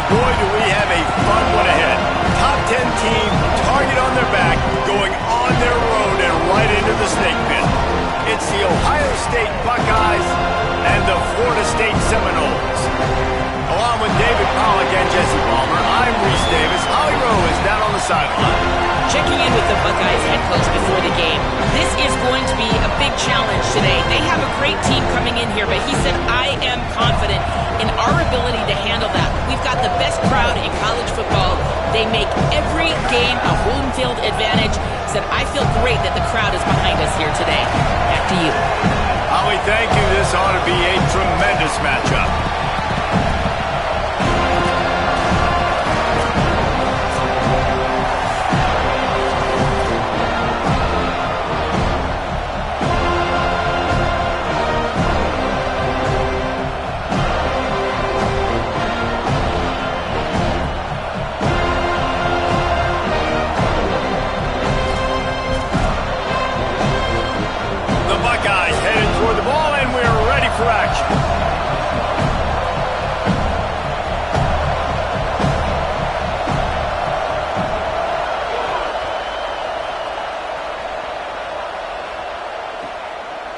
Boy, do we have a fun one ahead. Top 10 team, target on their back, going on their road and right into the snake pit. It's the Ohio State Buckeyes and the Florida State Seminoles. Along with David Pollack and Jesse Palmer, I'm Reese Davis. Holly Rowe is down on the sideline. Checking in with the Buckeyes head coach before the game. This is going to be a big challenge today. They have a great team coming in here, but he said, I am confident in our ability to handle that. We've got the best crowd in college football. They make every game a home field advantage. He said, I feel great that the crowd is behind us here today. Back to you. Holly, thank you. This ought to be a tremendous matchup. For action.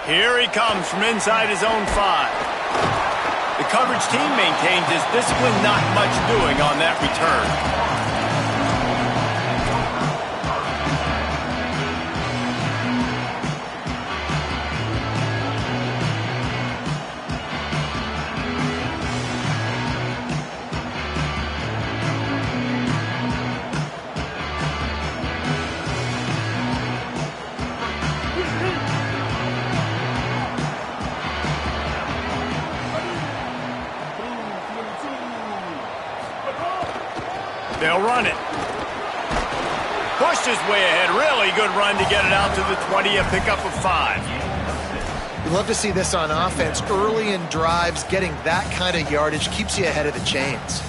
Here he comes from inside his own 5. The coverage team maintains his discipline, not much doing on that return. They'll run it. Pushed his way ahead. Really good run to get it out to the 20, a pickup of 5. You love to see this on offense. Early in drives, getting that kind of yardage keeps you ahead of the chains.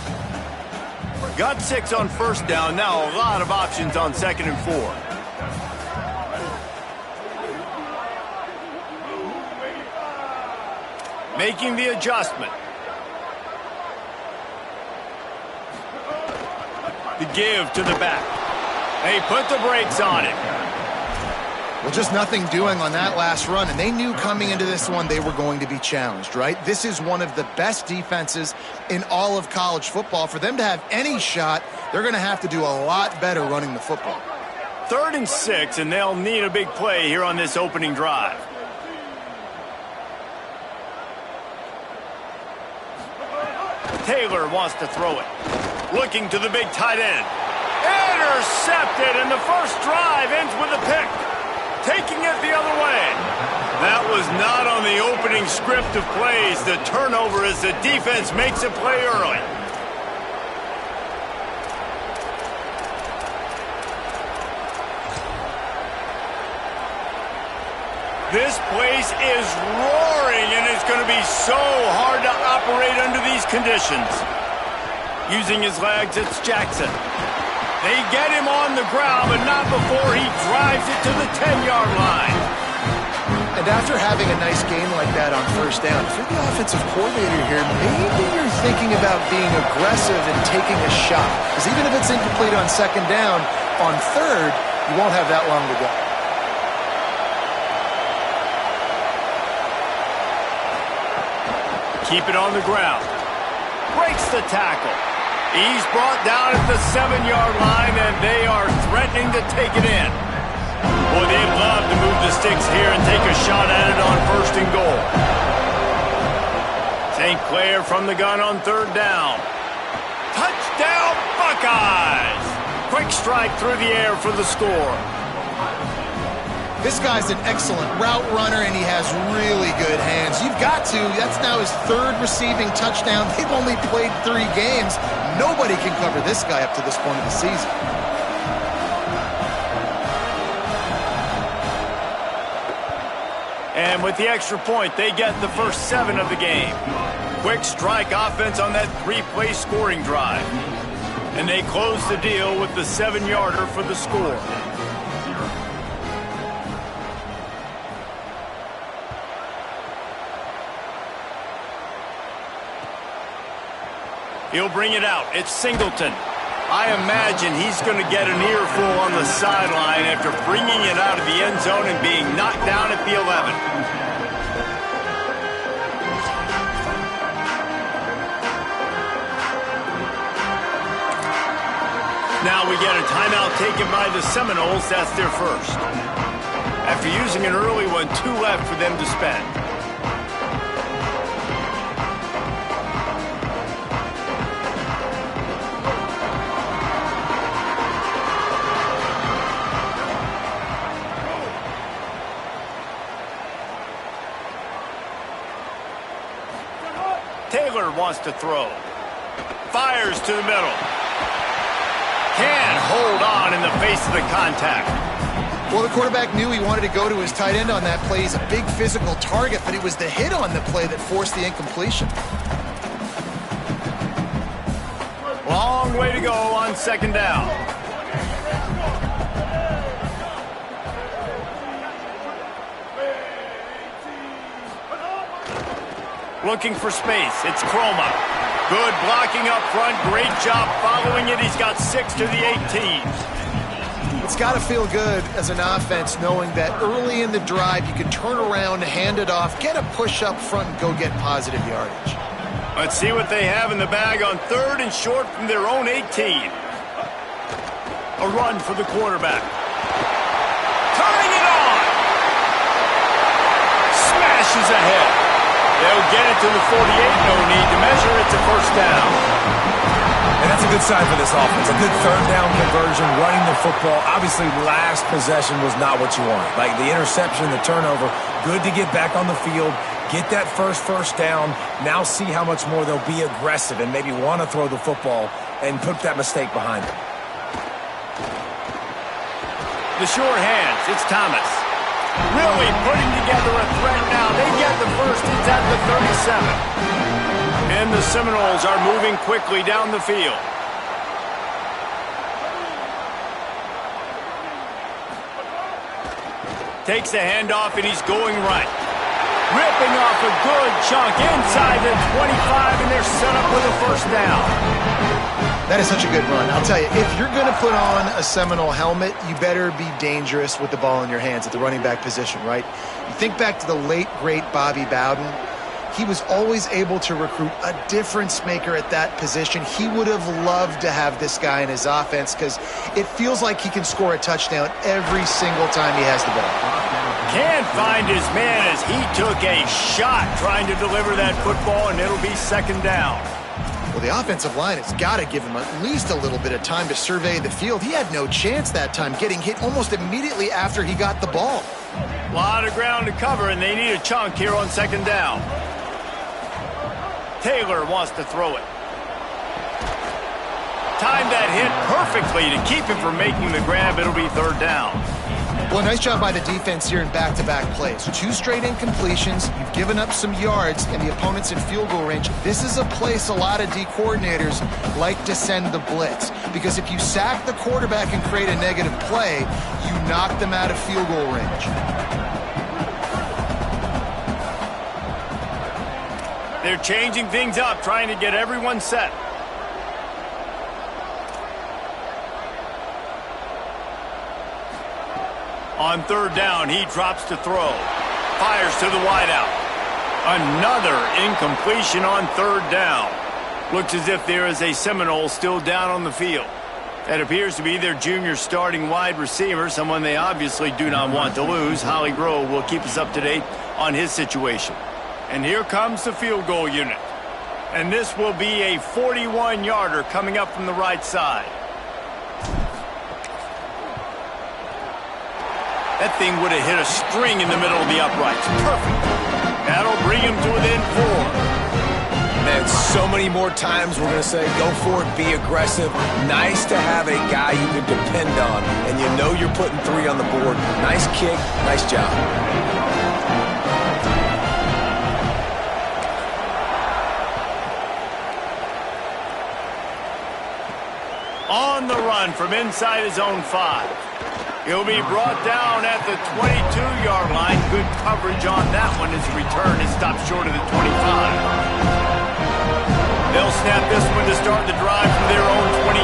Got 6 on first down. Now a lot of options on 2nd and 4. Making the adjustment. The give to the back. They put the brakes on it. Well, just nothing doing on that last run, and they knew coming into this one they were going to be challenged, right? This is one of the best defenses in all of college football. For them to have any shot, they're going to have to do a lot better running the football. 3rd and 6, and they'll need a big play here on this opening drive. Taylor wants to throw it. Looking to the big tight end. Intercepted, and the first drive ends with a pick. Taking it the other way. That was not on the opening script of plays. The turnover as the defense makes a play early. This place is roaring, and it's going to be so hard to operate under these conditions. Using his legs, it's Jackson. They get him on the ground, but not before he drives it to the 10-yard line. And after having a nice game like that on first down, if you're the offensive coordinator here, maybe you're thinking about being aggressive and taking a shot. Because even if it's incomplete on 2nd down, on 3rd, you won't have that long to go. Keep it on the ground. Breaks the tackle. He's brought down at the 7-yard line, and they are threatening to take it in. Boy, they'd love to move the sticks here and take a shot at it on 1st and goal. St. Clair from the gun on 3rd down. Touchdown, Buckeyes! Quick strike through the air for the score. This guy's an excellent route runner, and he has really good hands. You've got to. That's now his 3rd receiving touchdown. They've only played 3 games. Nobody can cover this guy up to this point of the season. And with the extra point, they get the first 7 of the game. Quick strike offense on that 3-play scoring drive. And they close the deal with the 7-yarder for the score. He'll bring it out. It's Singleton. I imagine he's going to get an earful on the sideline after bringing it out of the end zone and being knocked down at the 11. Now we get a timeout taken by the Seminoles. That's their first. After using an early one, 2 left for them to spend. Taylor wants to throw. Fires to the middle. Can't hold on in the face of the contact. Well, the quarterback knew he wanted to go to his tight end on that play. He's a big physical target, but it was the hit on the play that forced the incompletion. Long way to go on second down. Looking for space. It's Chroma. Good blocking up front. Great job following it. He's got 6 to the 18. It's got to feel good as an offense knowing that early in the drive you can turn around, hand it off, get a push up front, and go get positive yardage. Let's see what they have in the bag on 3rd and short from their own 18. A run for the quarterback. Turning it on. Smashes ahead. They'll get it to the 48. No need to measure. It's a first down. And that's a good sign for this offense. A good 3rd down conversion, running the football. Obviously, last possession was not what you want. Like the interception, the turnover, good to get back on the field, get that first down. Now see how much more they'll be aggressive and maybe want to throw the football and put that mistake behind them. The short hands. It's Thomas. Really putting together a threat now. They get the first. It's at the 37. And the Seminoles are moving quickly down the field. Takes the handoff, and he's going right. Ripping off a good chunk inside the 25, and they're set up with a first down. That is such a good run. I'll tell you, if you're going to put on a Seminole helmet, you better be dangerous with the ball in your hands at the running back position, right? You think back to the late, great Bobby Bowden. He was always able to recruit a difference maker at that position. He would have loved to have this guy in his offense because it feels like he can score a touchdown every single time he has the ball. Can't find his man as he took a shot trying to deliver that football, and it'll be second down. Well, the offensive line has got to give him at least a little bit of time to survey the field. He had no chance that time, getting hit almost immediately after he got the ball. A lot of ground to cover, and they need a chunk here on second down. Taylor wants to throw it. Timed that hit perfectly to keep him from making the grab. It'll be 3rd down. Well, nice job by the defense here in back-to-back plays. 2 straight incompletions. You've given up some yards, and the opponent's in field goal range. This is a place a lot of D coordinators like to send the blitz, because if you sack the quarterback and create a negative play, you knock them out of field goal range. They're changing things up, trying to get everyone set. On 3rd down, he drops to throw. Fires to the wideout. Another incompletion on 3rd down. Looks as if there is a Seminole still down on the field. That appears to be their junior starting wide receiver, someone they obviously do not want to lose. Holly Grove will keep us up to date on his situation. And here comes the field goal unit. And this will be a 41-yarder coming up from the right side. That thing would have hit a string in the middle of the uprights. Perfect. That'll bring him to within 4. And so many more times we're going to say, go for it, be aggressive. Nice to have a guy you can depend on, and you know you're putting 3 on the board. Nice kick, nice job. On the run from inside his own 5. He'll be brought down at the 22-yard line. Good coverage on that one as the return is stopped short of the 25. They'll snap this one to start the drive from their own 22.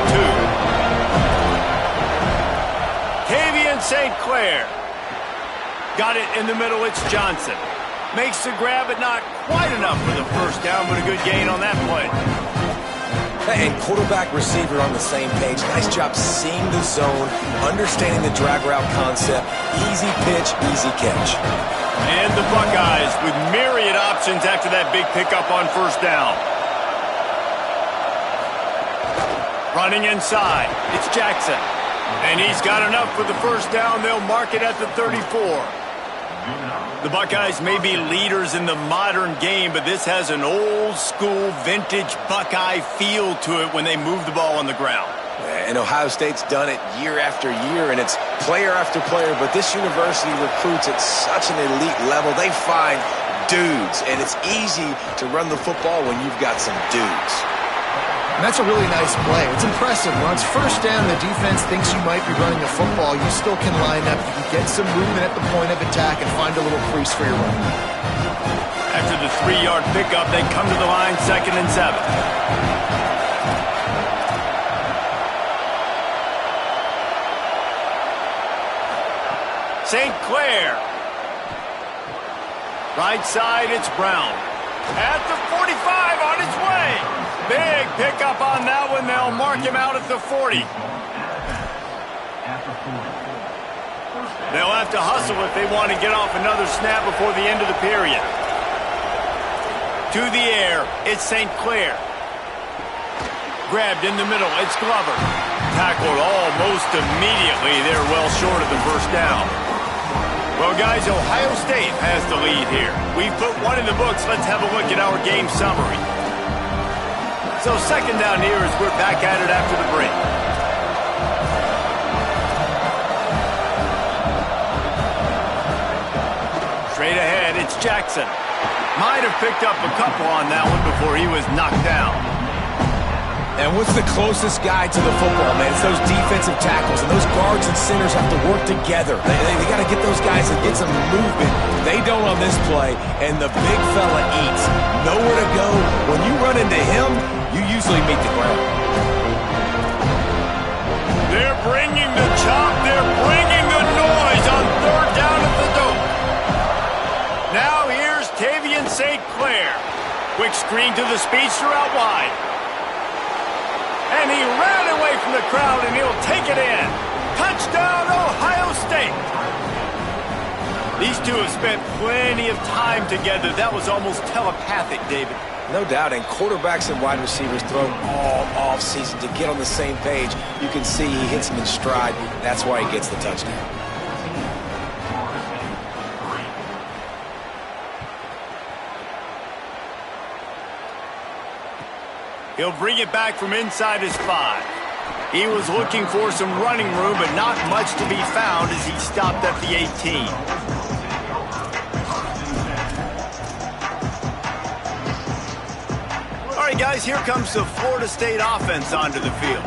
Tavian St. Clair. Got it in the middle, it's Johnson. Makes the grab, but not quite enough for the first down, but a good gain on that play. And quarterback receiver on the same page. Nice job seeing the zone, understanding the drag route concept. Easy pitch, easy catch. And the Buckeyes with myriad options after that big pickup on first down. Running inside, it's Jackson. And he's got enough for the first down. They'll mark it at the 34. The Buckeyes may be leaders in the modern game, but this has an old-school, vintage Buckeye feel to it when they move the ball on the ground. And Ohio State's done it year after year, and it's player after player, but this university recruits at such an elite level. They find dudes, and it's easy to run the football when you've got some dudes. And that's a really nice play. It's impressive. When it's first down, the defense thinks you might be running the football. You still can line up. You can get some movement at the point of attack and find a little crease for your run. After the 3-yard pickup, they come to the line 2nd and 7. St. Clair. Right side, it's Brown. At the 45, on its way. Big pickup on that one. They'll mark him out at the 40. They'll have to hustle if they want to get off another snap before the end of the period. To the air, it's St. Clair. Grabbed in the middle, it's Glover. Tackled almost immediately. They're well short of the first down. Well, guys, Ohio State has the lead here. We've put one in the books. Let's have a look at our game summary. So 2nd down here as we're back at it after the break. Straight ahead, it's Jackson. Might have picked up a couple on that one before he was knocked down. And what's the closest guy to the football, man? It's those defensive tackles, and those guards and centers have to work together. They got to get those guys and get some movement. They don't on this play, and the big fella eats. Nowhere to go. When you run into him, you usually meet the ground. They're bringing the chop. They're bringing the noise on 3rd down at the dope. Now here's Tavian St. Clair. Quick screen to the speedster out wide. And he ran away from the crowd, and he'll take it in. Touchdown, Ohio State. These two have spent plenty of time together. That was almost telepathic, David. No doubt, and quarterbacks and wide receivers throw all off-season to get on the same page. You can see he hits them in stride. That's why he gets the touchdown. He'll bring it back from inside his 5. He was looking for some running room, but not much to be found as he stopped at the 18. All right, guys, here comes the Florida State offense onto the field.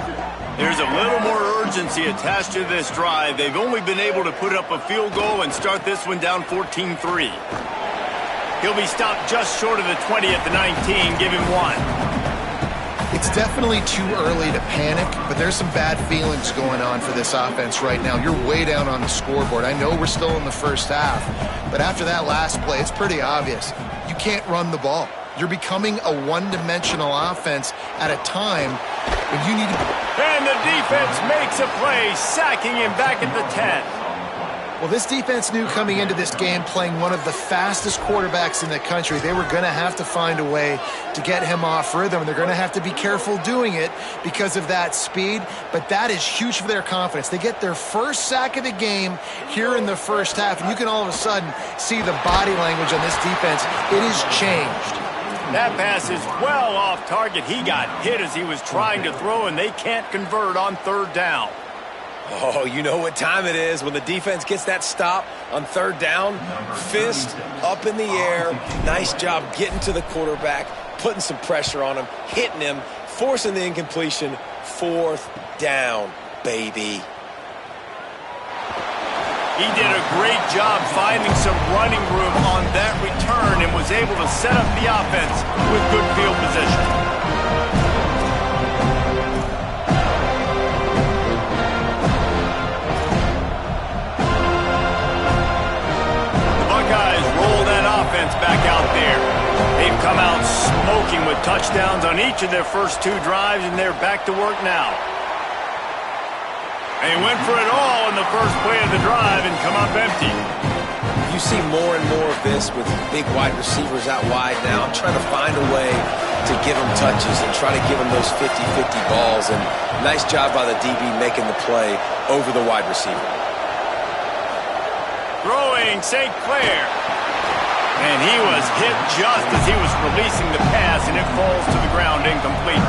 There's a little more urgency attached to this drive. They've only been able to put up a field goal and start this one down 14-3. He'll be stopped just short of the 20 at the 19. Give him 1. It's definitely too early to panic, but there's some bad feelings going on for this offense right now. You're way down on the scoreboard. I know we're still in the first half, but after that last play, it's pretty obvious. You can't run the ball. You're becoming a one-dimensional offense at a time when you need to... And the defense makes a play, sacking him back at the 10. Well, this defense knew coming into this game, playing one of the fastest quarterbacks in the country, they were going to have to find a way to get him off rhythm. They're going to have to be careful doing it because of that speed, but that is huge for their confidence. They get their first sack of the game here in the first half, and you can all of a sudden see the body language on this defense. It has changed. That pass is well off target. He got hit as he was trying to throw, and they can't convert on 3rd down. Oh, you know what time it is when the defense gets that stop on 3rd down. Fist up in the air. Nice job getting to the quarterback, putting some pressure on him, hitting him, forcing the incompletion. 4th down, baby. He did a great job finding some running room on that return and was able to set up the offense with good field position. touchdowns on each of their first 2 drives, and they're back to work now. They went for it all in the first play of the drive and come up empty. You see more and more of this with big wide receivers out wide now, trying to find a way to give them touches and try to give them those 50-50 balls. And nice job by the DB making the play over the wide receiver. Throwing St. Clair. And he was hit just as he was releasing the pass, and it falls to the ground incomplete.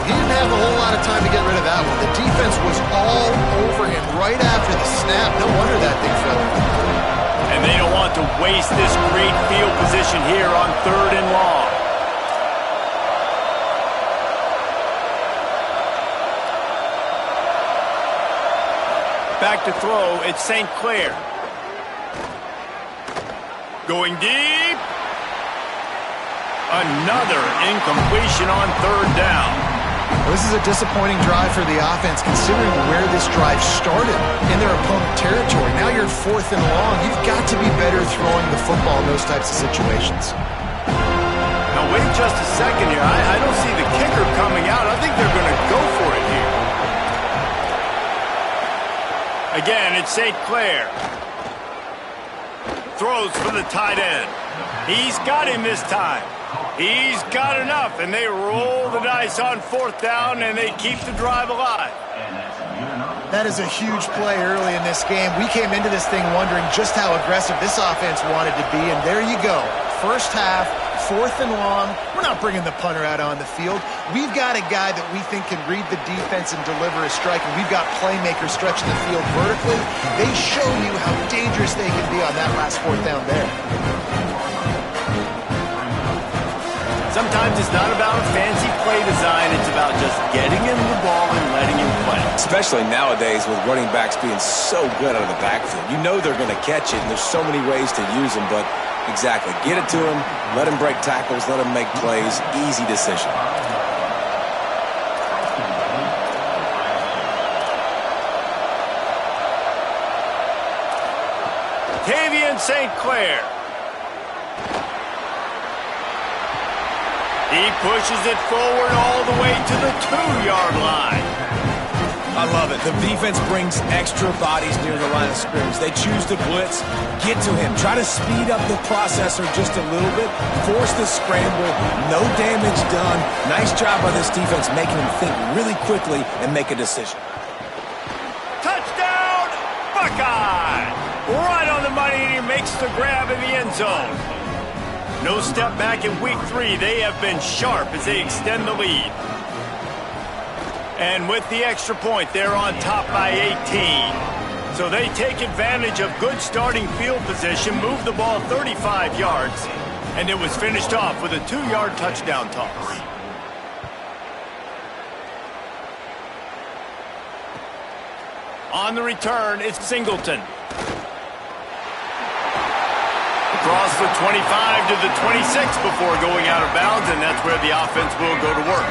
He didn't have a whole lot of time to get rid of that one. The defense was all over him right after the snap. No wonder that thing fell. And they don't want to waste this great field position here on 3rd and long. Back to throw, it's St. Clair. Going deep. Another incompletion on 3rd down. Well, this is a disappointing drive for the offense, considering where this drive started in their opponent territory. Now you're 4th and long. You've got to be better throwing the football in those types of situations. Now, wait just a second here. I don't see the kicker coming out. I think they're going to go for it here. Again, it's St. Clair. Throws for the tight end. He's got him this time. He's got enough, and they roll the dice on 4th down, and they keep the drive alive. That is a huge play early in this game. We came into this thing wondering just how aggressive this offense wanted to be, and there you go. First half, 4th and long. We're not bringing the punter out on the field. We've got a guy that we think can read the defense and deliver a strike, and we've got playmakers stretching the field vertically. They show you how dangerous they can be on that last 4th down there. Sometimes it's not about fancy play design. It's about just getting him the ball and letting him play. Especially nowadays with running backs being so good out of the backfield. You know they're going to catch it, and there's so many ways to use them, but exactly. Get it to him, let him break tackles, let him make plays. Easy decision. Tavian St. Clair. He pushes it forward all the way to the 2-yard line. I love it. The defense brings extra bodies near the line of scrimmage. They choose to blitz, get to him, try to speed up the processor just a little bit, force the scramble, no damage done. Nice job by this defense making him think really quickly and make a decision. Touchdown, Buckeye! Right on the money, and he makes the grab in the end zone. No step back in week 3. They have been sharp as they extend the lead. And with the extra point, they're on top by 18. So they take advantage of good starting field position, move the ball 35 yards, and it was finished off with a 2-yard touchdown toss. On the return, it's Singleton. Across the 25 to the 26 before going out of bounds, and that's where the offense will go to work.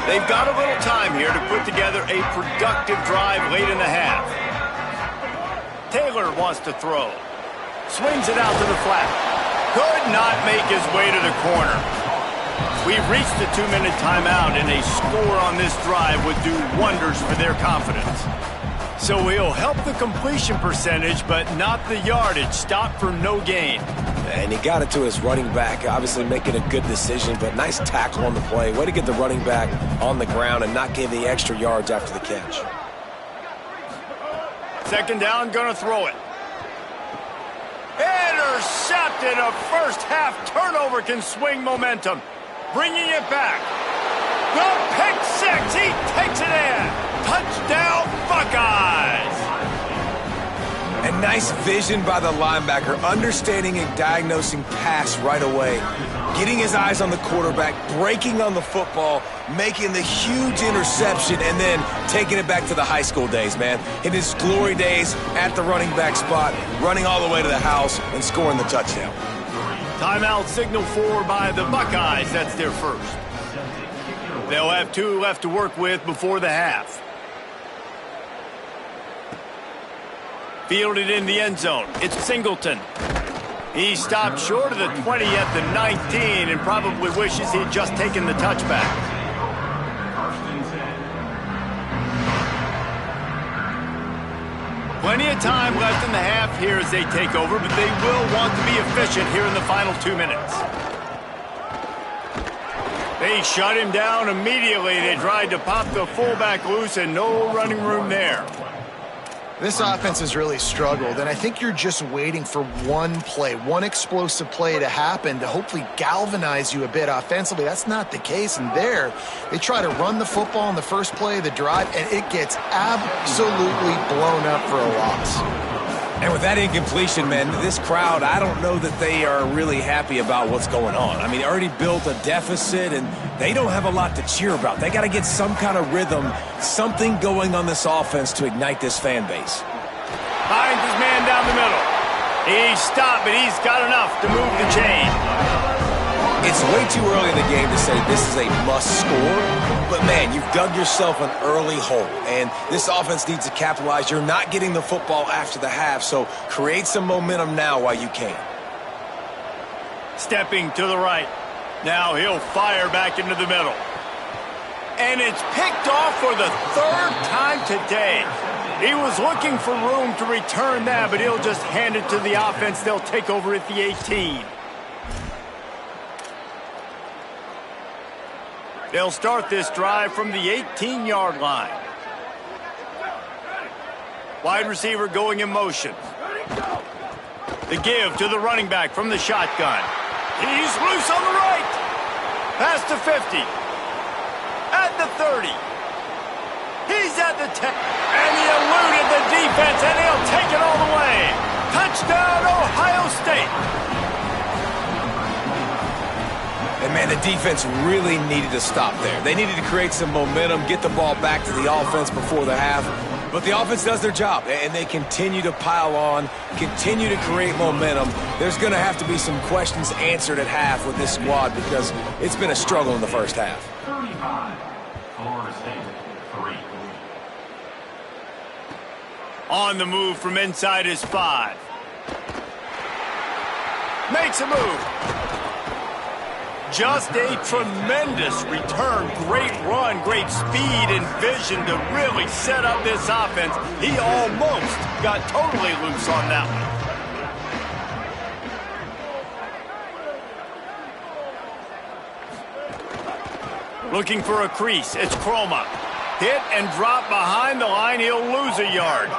They've got a little time here to put together a productive drive late in the half. Taylor wants to throw. Swings it out to the flat. Could not make his way to the corner. We've reached the 2-minute timeout, and a score on this drive would do wonders for their confidence. So he'll help the completion percentage, but not the yardage. Stop for no gain. And he got it to his running back, obviously making a good decision, but nice tackle on the play. Way to get the running back on the ground and not give the extra yards after the catch. 2nd down, gonna throw it. Intercepted. A first-half turnover can swing momentum. Bringing it back. The pick 6. He takes it in. Touchdown, Buckeyes. And nice vision by the linebacker, understanding and diagnosing pass right away. Getting his eyes on the quarterback, breaking on the football, making the huge interception, and then taking it back to the high school days, man. In his glory days at the running back spot, running all the way to the house and scoring the touchdown. Timeout signal for by the Buckeyes. That's their first. They'll have 2 left to work with before the half. Fielded in the end zone. It's Singleton. He stopped short of the 20 at the 19 and probably wishes he'd just taken the touchback. Plenty of time left in the half here as they take over, but they will want to be efficient here in the final 2 minutes. They shut him down immediately. They tried to pop the fullback loose and no running room there. This offense has really struggled, and I think you're just waiting for one play, one explosive play to happen to hopefully galvanize you a bit offensively. That's not the case, and there, they try to run the football in the first play of the drive, and it gets absolutely blown up for a loss. And with that incompletion, man, this crowd, I don't know that they are really happy about what's going on. I mean, already built a deficit, and they don't have a lot to cheer about. They got to get some kind of rhythm, something going on this offense to ignite this fan base. Finds his man down the middle. He stopped, but he's got enough to move the chain. It's way too early in the game to say this is a must-score, but, man, you've dug yourself an early hole, and this offense needs to capitalize. You're not getting the football after the half, so create some momentum now while you can. Stepping to the right. Now he'll fire back into the middle. And it's picked off for the third time today. He was looking for room to return that, but he'll just hand it to the offense. They'll take over at the 18. They'll start this drive from the 18-yard line. Wide receiver going in motion. The give to the running back from the shotgun. He's loose on the right. Past the 50. At the 30. He's at the 10. And he eluded the defense, and he'll take it all the way. Touchdown, Ohio State. And, man, the defense really needed to stop there. They needed to create some momentum, get the ball back to the offense before the half. But the offense does their job, and they continue to pile on, continue to create momentum. There's going to have to be some questions answered at half with this squad because it's been a struggle in the first half. 35, Florida State, 3. On the move from inside his 5. Makes a move. Just a tremendous return. Great run, great speed and vision to really set up this offense. He almost got totally loose on that one. Looking for a crease. It's Chroma. Hit and drop behind the line. He'll lose a yard.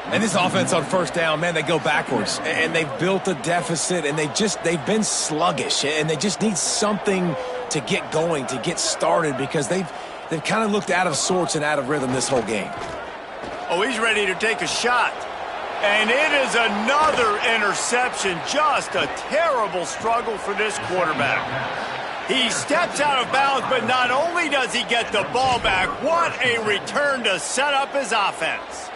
And this offense on first down, man, they go backwards. And they've built a deficit, and they've been sluggish. And they just need something to get going, to get started, because they've kind of looked out of sorts and out of rhythm this whole game. Oh, he's ready to take a shot. And it is another interception. Just a terrible struggle for this quarterback. He steps out of bounds, but not only does he get the ball back, what a return to set up his offense.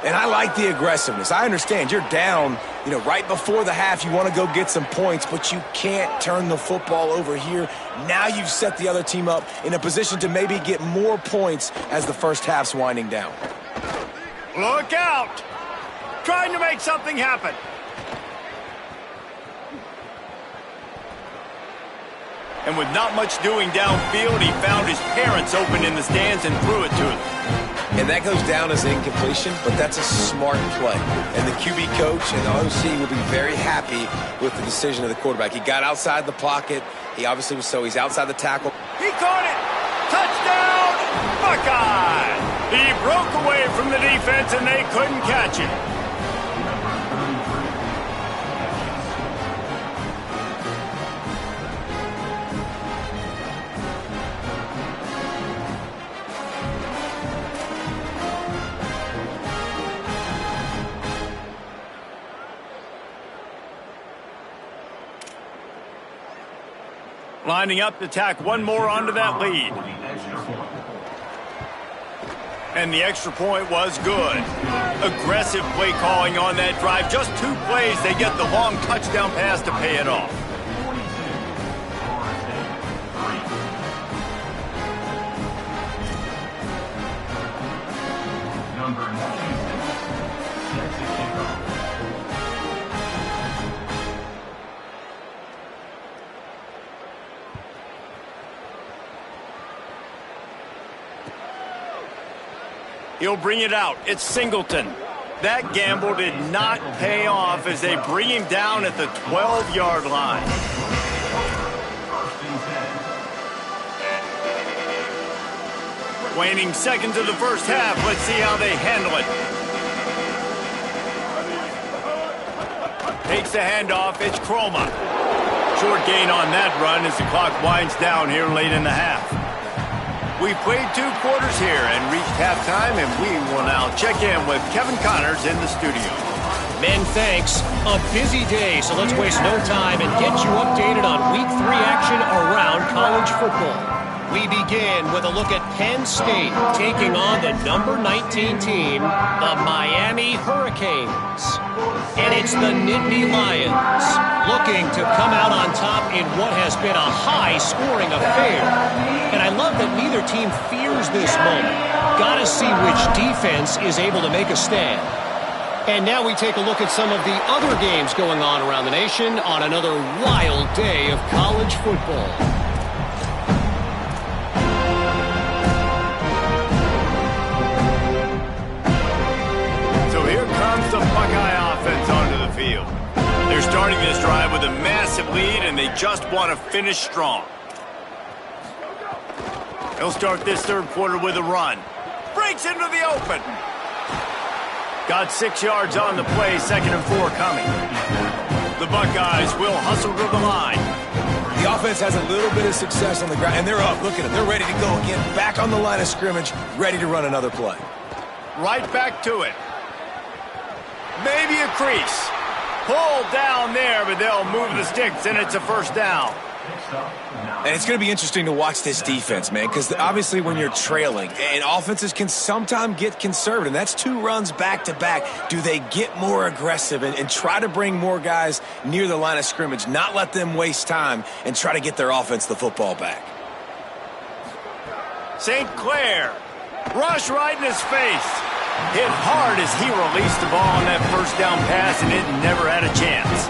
And I like the aggressiveness. I understand you're down, right before the half. You want to go get some points, but you can't turn the football over here. Now you've set the other team up in a position to maybe get more points as the first half's winding down. Look out! Trying to make something happen. And with not much doing downfield, he found his parents open in the stands and threw it to him. And that goes down as an incompletion, but that's a smart play. And the QB coach and the OC will be very happy with the decision of the quarterback. He got outside the pocket. He obviously was he's outside the tackle. He caught it! Touchdown, Buckeye! He broke away from the defense and they couldn't catch him. Lining up to tack one more onto that lead. And the extra point was good. Aggressive play calling on that drive. Just 2 plays, they get the long touchdown pass to pay it off. Number 96, sets the kickoff. He'll bring it out. It's Singleton. That gamble did not pay off as they bring him down at the 12-yard line. First and 10. Waning seconds of the first half. Let's see how they handle it. Takes the handoff. It's Kroma. Short gain on that run as the clock winds down here late in the half. We've played 2 quarters here and reached halftime, and we will now check in with Kevin Connors in the studio. Men, thanks. A busy day, so let's waste no time and get you updated on Week 3 action around college football. We begin with a look at Penn State taking on the number 19 team, the Miami Hurricanes. And it's the Nittany Lions looking to come out on top in what has been a high-scoring affair. And I love that neither team fears this moment. Gotta see which defense is able to make a stand. And now we take a look at some of the other games going on around the nation on another wild day of college football. The Buckeye offense onto the field. They're starting this drive with a massive lead, and they just want to finish strong. They'll start this third quarter with a run. Breaks into the open. Got 6 yards on the play, 2nd and 4 coming. The Buckeyes will hustle to the line. The offense has a little bit of success on the ground, and they're up. Look at them. They're ready to go again. Back on the line of scrimmage, ready to run another play. Right back to it. Maybe a crease. Pulled down there, but they'll move the sticks, and it's a first down. And it's going to be interesting to watch this defense, man, because obviously when you're trailing, and offenses can sometimes get conservative, and that's 2 runs back-to-back. Do they get more aggressive and try to bring more guys near the line of scrimmage, not let them waste time, and try to get their offense the football back? St. Clair. Rush right in his face. Hit hard as he released the ball on that first down pass, and it never had a chance.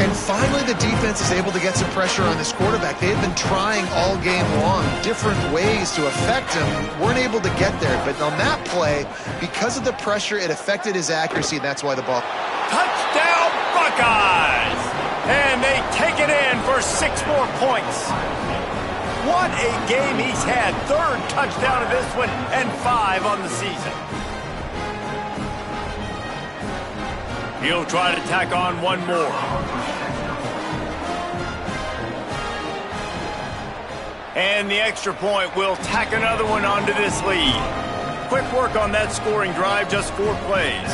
And finally, the defense is able to get some pressure on this quarterback. They had been trying all game long different ways to affect him. Weren't able to get there. But on that play, because of the pressure, it affected his accuracy, and that's why the ball. Touchdown, Buckeyes! And they take it in for 6 more points. What a game he's had. 3rd touchdown of this one, and 5 on the season. He'll try to tack on 1 more. And the extra point will tack another one onto this lead. Quick work on that scoring drive, just 4 plays.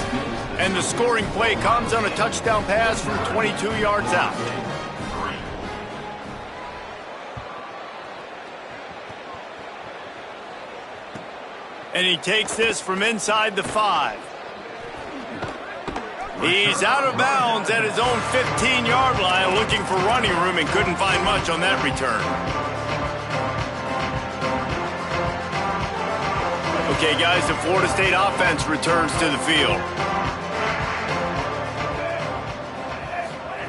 And the scoring play comes on a touchdown pass from 22 yards out. And he takes this from inside the 5. He's out of bounds at his own 15-yard line, looking for running room and couldn't find much on that return. Okay, guys, the Florida State offense returns to the field.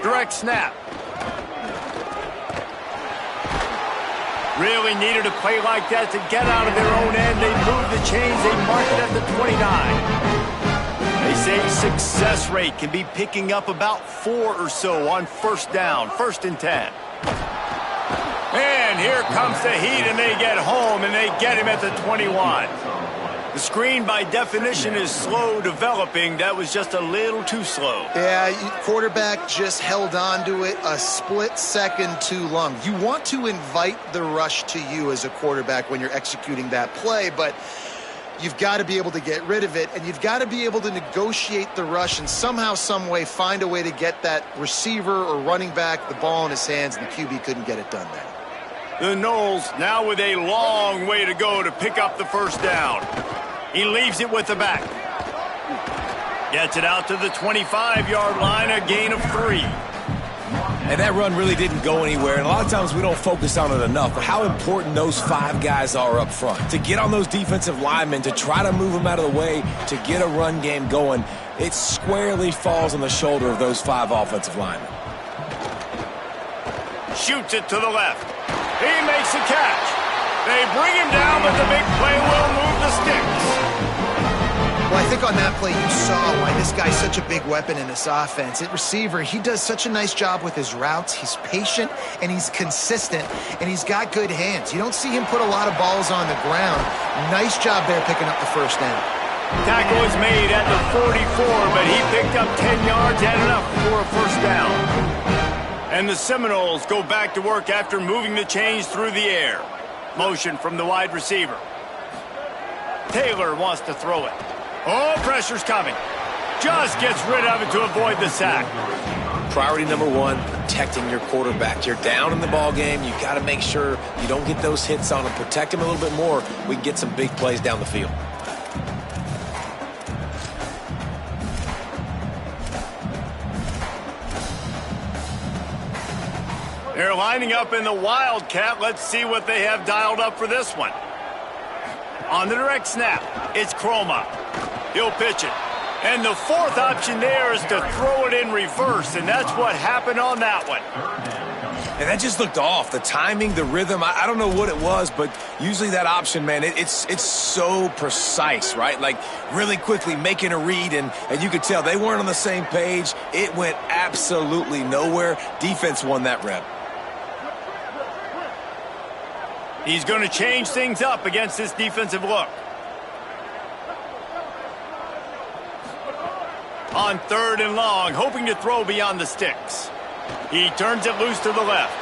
Direct snap. Really needed a play like that to get out of their own end. They move the chains. They mark it at the 29. They say success rate can be picking up about 4 or so on first down, 1st and 10. And here comes the heat, and they get home, and they get him at the 21. The screen, by definition, is slow developing. That was just a little too slow. Yeah, quarterback just held on to it a split second too long. You want to invite the rush to you as a quarterback when you're executing that play, but you've got to be able to get rid of it, and you've got to be able to negotiate the rush and somehow, some way find a way to get that receiver or running back the ball in his hands, and the QB couldn't get it done there. The Noles now with a long way to go to pick up the first down. He leaves it with the back. Gets it out to the 25-yard line, a gain of 3. And that run really didn't go anywhere, and a lot of times we don't focus on it enough, but how important those 5 guys are up front. To get on those defensive linemen, to try to move them out of the way, to get a run game going, it squarely falls on the shoulder of those 5 offensive linemen. Shoots it to the left. He makes the catch. They bring him down, but the big play will move the sticks. Well, I think on that play you saw why this guy's such a big weapon in this offense. At receiver, he does such a nice job with his routes. He's patient, and he's consistent, and he's got good hands. You don't see him put a lot of balls on the ground. Nice job there picking up the first down. Tackle was made at the 44, but he picked up 10 yards and enough for a first down. And the Seminoles go back to work after moving the chains through the air. Motion from the wide receiver. Taylor wants to throw it. Oh, pressure's coming. Just gets rid of it to avoid the sack. Priority number 1, protecting your quarterback. You're down in the ball game. You've got to make sure you don't get those hits on him. Protect him a little bit more. We can get some big plays down the field. They're lining up in the Wildcat. Let's see what they have dialed up for this one. On the direct snap, it's Chroma. He'll pitch it. And the 4th option there is to throw it in reverse, and that's what happened on that one. And that just looked off. The timing, the rhythm, I don't know what it was, but usually that option, man, it's so precise, right? Like really quickly making a read, and you could tell they weren't on the same page. It went absolutely nowhere. Defense won that rep. He's going to change things up against this defensive look. On 3rd and long, hoping to throw beyond the sticks. He turns it loose to the left.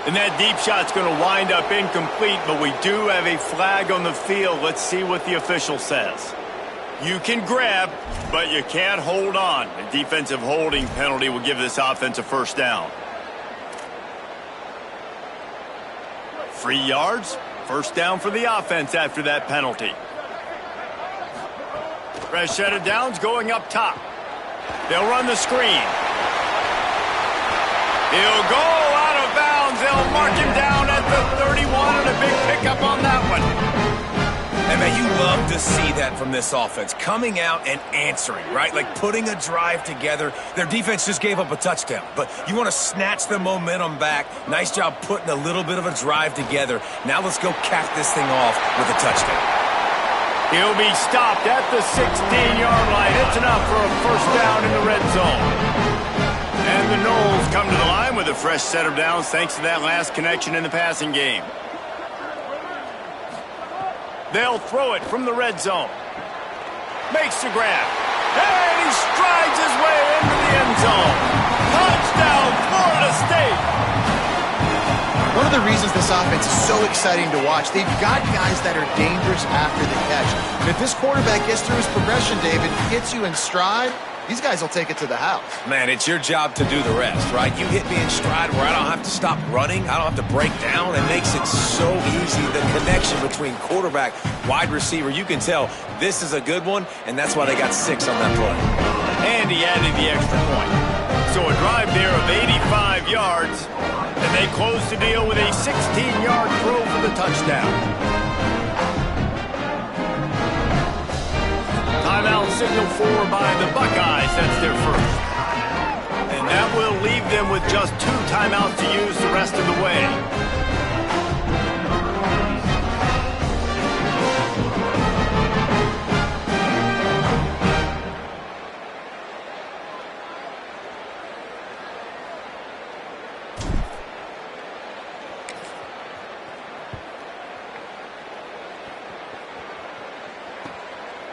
And that deep shot's going to wind up incomplete, but we do have a flag on the field. Let's see what the official says. You can grab, but you can't hold on. A defensive holding penalty will give this offense a first down. 3 yards, first down for the offense after that penalty. Fresh set of downs going up top. They'll run the screen. He'll go out of bounds. They'll mark him down at the 31 and a big pickup on that one. And man, you love to see that from this offense. Coming out and answering, right? Like putting a drive together. Their defense just gave up a touchdown, but you want to snatch the momentum back. Nice job putting a little bit of a drive together. Now let's go cap this thing off with a touchdown. He'll be stopped at the 16-yard line. It's enough for a first down in the red zone. And the Noles come to the line with a fresh set of downs thanks to that last connection in the passing game. They'll throw it from the red zone. Makes the grab. And he strides his way into the end zone. Touchdown, Florida State. One of the reasons this offense is so exciting to watch, they've got guys that are dangerous after the catch. And if this quarterback gets through his progression, David, gets you in stride, these guys will take it to the house. Man, it's your job to do the rest, right? You hit me in stride where I don't have to stop running. I don't have to break down. It makes it so easy. The connection between quarterback, wide receiver, you can tell this is a good one, and that's why they got 6 on that play. And he added the extra point. So a drive there of 85 yards, and they close the deal with a 16-yard throw for the touchdown. Timeout signal for by the Buckeyes. That's their first. And that will leave them with just 2 timeouts to use the rest of the way.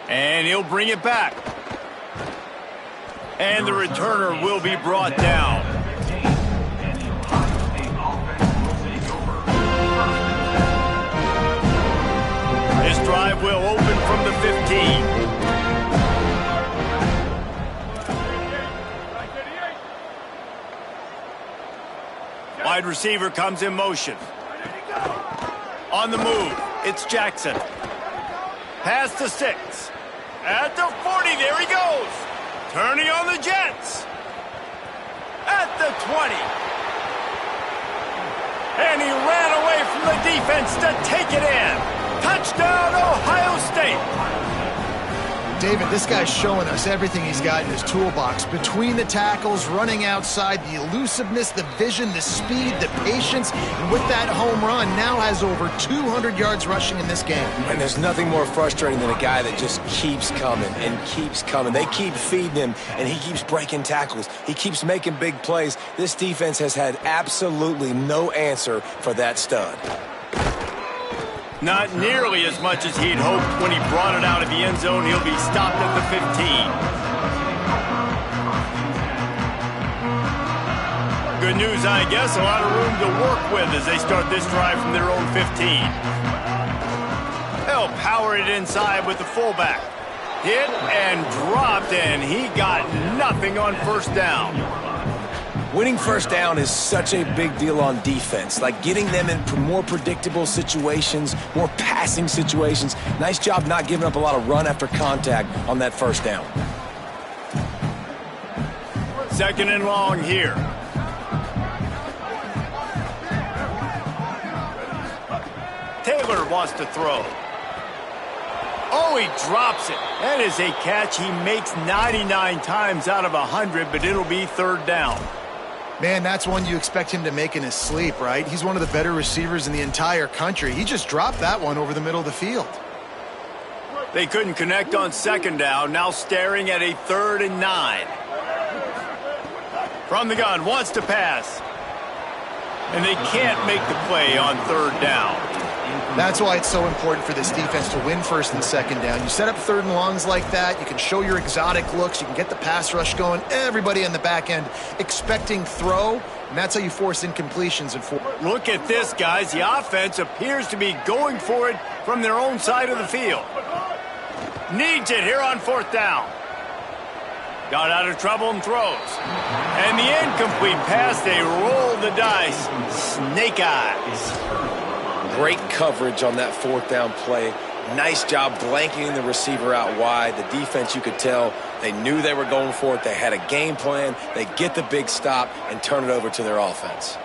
And he'll bring it back. And the returner will be brought down. This drive will open from the 15. Wide receiver comes in motion. On the move, it's Jackson. Pass to 6. At the 40, there he goes. Turning on the Jets. At the 20. And he ran away from the defense to take it in. Touchdown, Ohio State. David, this guy's showing us everything he's got in his toolbox. Between the tackles, running outside, the elusiveness, the vision, the speed, the patience. And with that home run, now has over 200 yards rushing in this game. And there's nothing more frustrating than a guy that just keeps coming and keeps coming. They keep feeding him, and he keeps breaking tackles. He keeps making big plays. This defense has had absolutely no answer for that stud. Not nearly as much as he'd hoped when he brought it out of the end zone. He'll be stopped at the 15. Good news, I guess. A lot of room to work with as they start this drive from their own 15. They'll power it inside with the fullback. Hit and dropped, and he got nothing on first down. Winning first down is such a big deal on defense, like getting them in more predictable situations, more passing situations. Nice job not giving up a lot of run after contact on that first down. Second and long here. Taylor wants to throw. Oh, he drops it. That is a catch he makes 99 times out of 100, but it'll be third down. Man, that's one you expect him to make in his sleep, right? He's one of the better receivers in the entire country. He just dropped that one over the middle of the field. They couldn't connect on second down, now staring at a 3rd and 9. From the gun, wants to pass. And they can't make the play on third down. That's why it's so important for this defense to win first and second down. You set up third and longs like that, you can show your exotic looks, you can get the pass rush going, everybody on the back end expecting throw, and that's how you force incompletions. Look at this, guys. The offense appears to be going for it from their own side of the field. Needs it here on fourth down. Got out of trouble and throws. And the incomplete pass, they roll the dice. Snake eyes. Great coverage on that fourth down play. Nice job blanketing the receiver out wide. The defense, you could tell, they knew they were going for it. They had a game plan. They get the big stop and turn it over to their offense.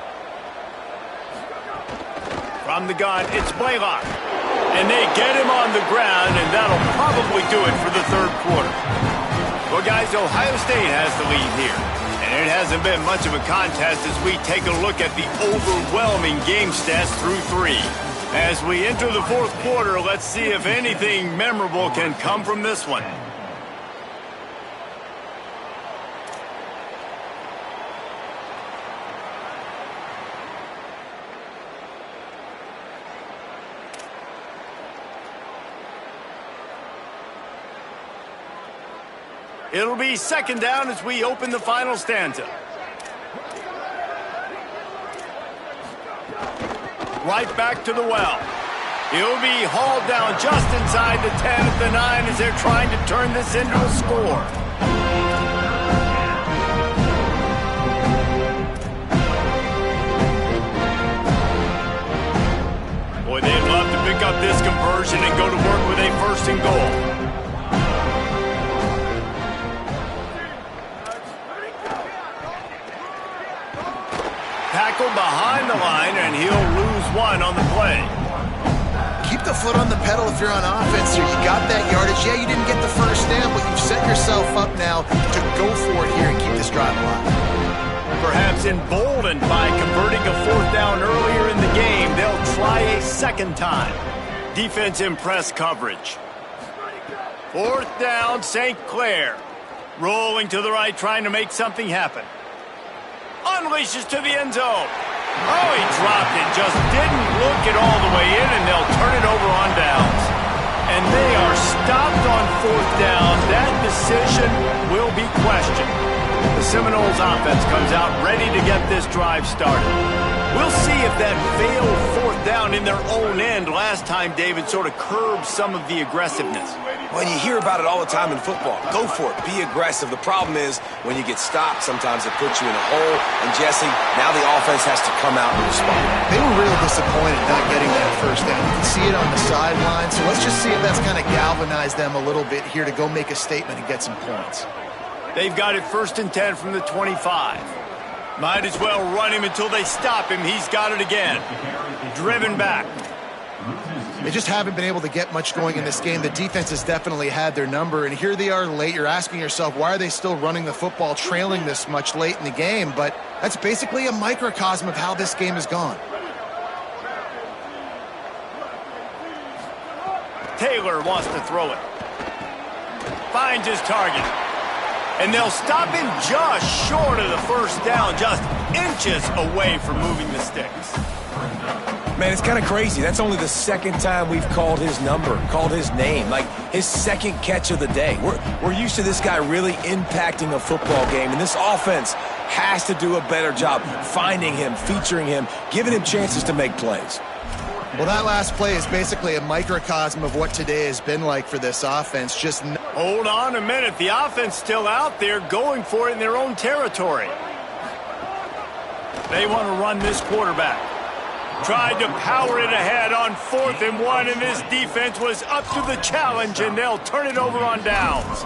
From the gun, it's Blaylock. And they get him on the ground, and that'll probably do it for the third quarter. Well, guys, Ohio State has the lead here. And it hasn't been much of a contest as we take a look at the overwhelming game stats through 3. As we enter the fourth quarter, let's see if anything memorable can come from this one. It'll be second down as we open the final stanza. Right back to the well. He'll be hauled down just inside the 10 at the 9 as they're trying to turn this into a score. Boy, they'd love to pick up this conversion and go to work with a first and goal. Tackled behind the line, and he'll lose one on the play. Keep the foot on the pedal if you're on offense here. You got that yardage. Yeah, you didn't get the first down, but you've set yourself up now to go for it here and keep this drive alive. Perhaps emboldened by converting a fourth down earlier in the game, they'll try a second time. Defense in press coverage. Fourth down, St. Clair. Rolling to the right, trying to make something happen. Unleashes to the end zone. Oh, he dropped it. Just didn't look it all the way in, and they'll turn it over on downs. And they are stopped on fourth down. That decision will be questioned. The Seminoles offense comes out ready to get this drive started. We'll see if that failed fourth down in their own end last time, David, sort of curbed some of the aggressiveness. Well, you hear about it all the time in football. Go for it. Be aggressive. The problem is when you get stopped, sometimes it puts you in a hole. And, Jesse, now the offense has to come out and respond. They were real disappointed not getting that first down. You can see it on the sideline. So let's just see if that's kind of galvanized them a little bit here to go make a statement and get some points. They've got it 1st and 10 from the 25. Might as well run him until they stop him. He's got it again. Driven back. They just haven't been able to get much going in this game. The defense has definitely had their number, and here they are late. You're asking yourself, why are they still running the football, trailing this much late in the game? But that's basically a microcosm of how this game has gone. Taylor wants to throw it. Finds his target. And they'll stop him just short of the first down, just inches away from moving the sticks. Man, it's kind of crazy. That's only the second time we've called his number, called his name, like his second catch of the day. We're used to this guy really impacting a football game, and this offense has to do a better job finding him, featuring him, giving him chances to make plays. Well, that last play is basically a microcosm of what today has been like for this offense. Just hold on a minute. The offense still out there going for it in their own territory. They want to run this quarterback. Tried to power it ahead on 4th and 1, and this defense was up to the challenge, and they'll turn it over on downs.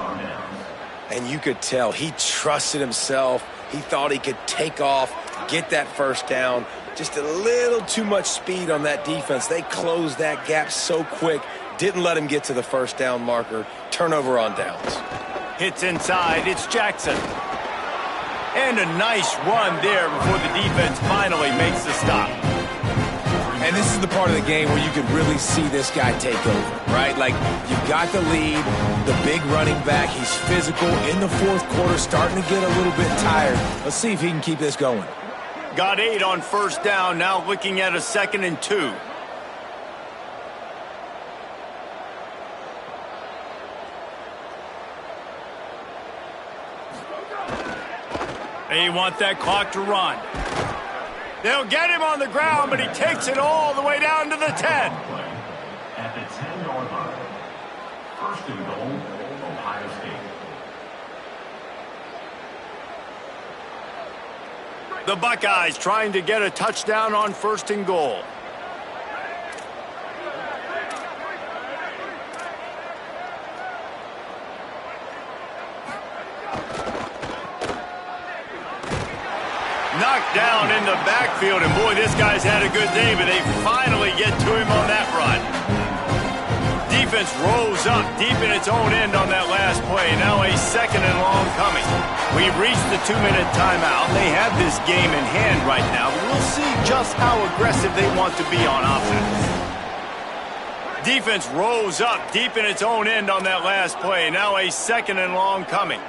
And you could tell he trusted himself. He thought he could take off, get that first down. Just a little too much speed on that defense. They closed that gap so quick, didn't let him get to the first down marker. Turnover on downs. Hits inside, it's Jackson. And a nice run there before the defense finally makes the stop. And this is the part of the game where you could really see this guy take over, right? Like, you've got the lead, the big running back. He's physical in the fourth quarter, starting to get a little bit tired. Let's see if he can keep this going. Got 8 on first down, now looking at a 2nd and 2. They want that clock to run. They'll get him on the ground, but he takes it all the way down to the 10. At the 10-yard line. 1st and goal, Ohio State. The Buckeyes trying to get a touchdown on 1st and goal. Knocked down in the backfield, and boy, this guy's had a good day, but they finally get to him on that run. Defense rose up deep in its own end on that last play. Now a 2nd and long coming. We've reached the 2-minute timeout. They have this game in hand right now. We'll see just how aggressive they want to be on offense. Defense rose up deep in its own end on that last play. Now a 2nd and long coming.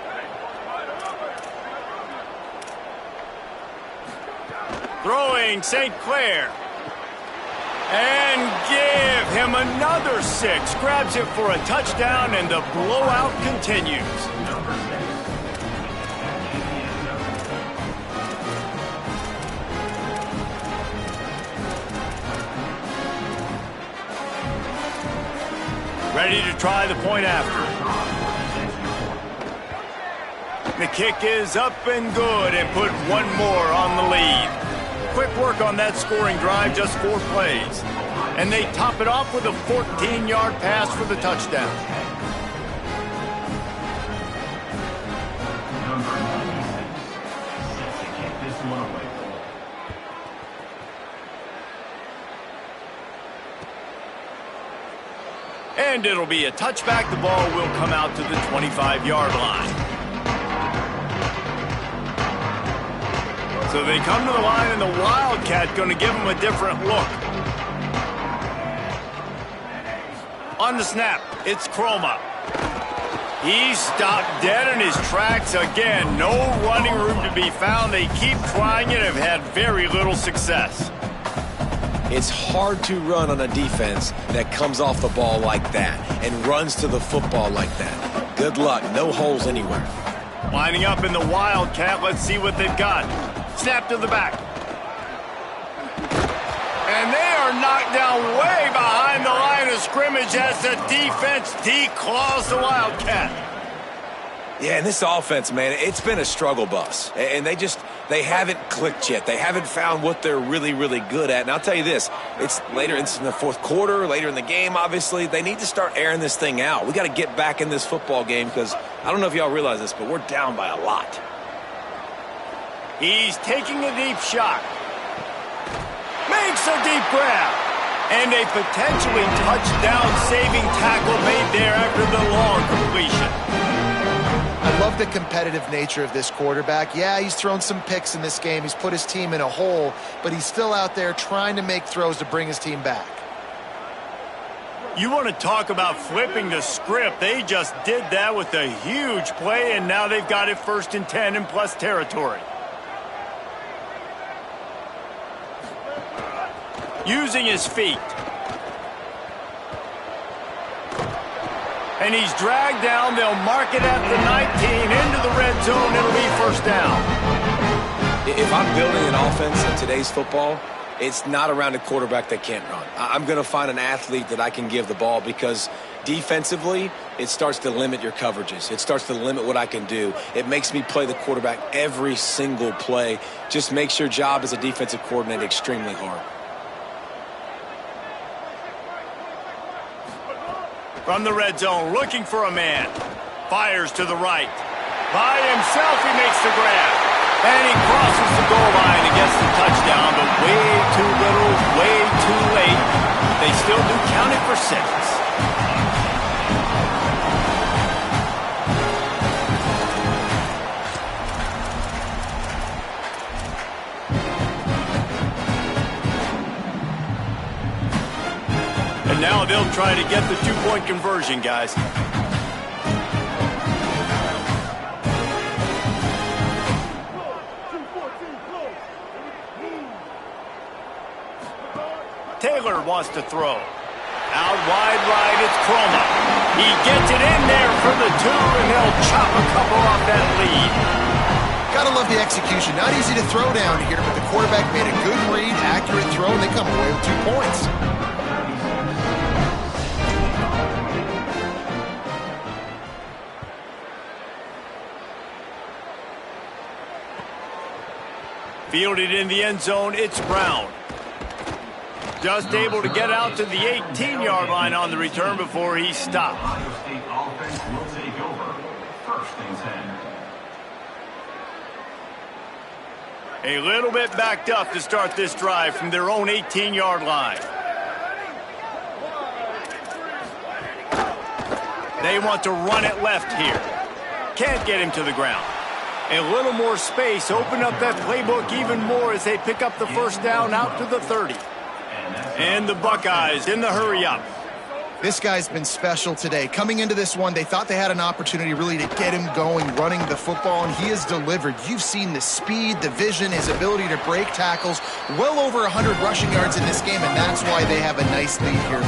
Throwing St. Clair. And give him another 6. Grabs it for a touchdown, and the blowout continues. Ready to try the point after. The kick is up and good, and put one more on the lead. Quick work on that scoring drive, just 4 plays. And they top it off with a 14-yard pass for the touchdown. And it'll be a touchback. The ball will come out to the 25-yard line. So they come to the line, and the Wildcat going to give them a different look. On the snap, it's Chroma. He's stopped dead in his tracks again. No running room to be found. They keep trying it and have had very little success. It's hard to run on a defense that comes off the ball like that and runs to the football like that. Good luck. No holes anywhere. Lining up in the Wildcat. Let's see what they've got. Snap to the back. And they are knocked down way behind the line of scrimmage as the defense declaws the Wildcat. Yeah, and this offense, man, it's been a struggle bus. And they haven't clicked yet. They haven't found what they're really, really good at. And I'll tell you this, it's later in the fourth quarter, later in the game, obviously. They need to start airing this thing out. We got to get back in this football game because I don't know if y'all realize this, but we're down by a lot. He's taking a deep shot. Makes a deep grab. And a potentially touchdown-saving tackle made there after the long completion. I love the competitive nature of this quarterback. Yeah, he's thrown some picks in this game. He's put his team in a hole, but he's still out there trying to make throws to bring his team back. You want to talk about flipping the script. They just did that with a huge play, and now they've got it 1st and 10 in plus territory. Using his feet. And he's dragged down. They'll mark it at the 19 into the red zone. It'll be 1st down. If I'm building an offense in today's football, it's not around a quarterback that can't run. I'm going to find an athlete that I can give the ball because defensively, it starts to limit your coverages. It starts to limit what I can do. It makes me play the quarterback every single play. Just makes your job as a defensive coordinator extremely hard. From the red zone, looking for a man. Fires to the right. By himself, he makes the grab. And he crosses the goal line and gets the touchdown, but way too little, way too late. They still do count it for 6. And now they'll try to get the 2-point conversion, guys. Taylor wants to throw. Out wide right, it's Chroma. He gets it in there for the 2, and they'll chop a couple off that lead. Gotta love the execution. Not easy to throw down here, but the quarterback made a good read, accurate throw, and they come away with 2 points. Fielded in the end zone, it's Brown. Just able to get out to the 18-yard line on the return before he stopped. Ohio State offense will take over. 1st and 10. A little bit backed up to start this drive from their own 18-yard line. They want to run it left here. Can't get him to the ground. A little more space, open up that playbook even more as they pick up the 1st down out to the 30. And the Buckeyes in the hurry-up. This guy's been special today. Coming into this one, they thought they had an opportunity really to get him going, running the football, and he has delivered. You've seen the speed, the vision, his ability to break tackles. Well over 100 rushing yards in this game, and that's why they have a nice lead here.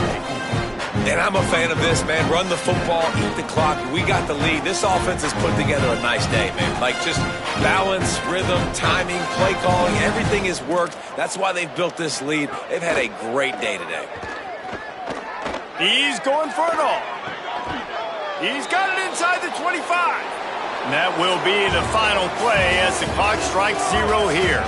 And I'm a fan of this, man. Run the football, eat the clock. We got the lead. This offense has put together a nice day, man. Like just balance, rhythm, timing, play calling, everything has worked. That's why they've built this lead. They've had a great day today. He's going for it all. He's got it inside the 25. And that will be the final play as the clock strikes 0 here.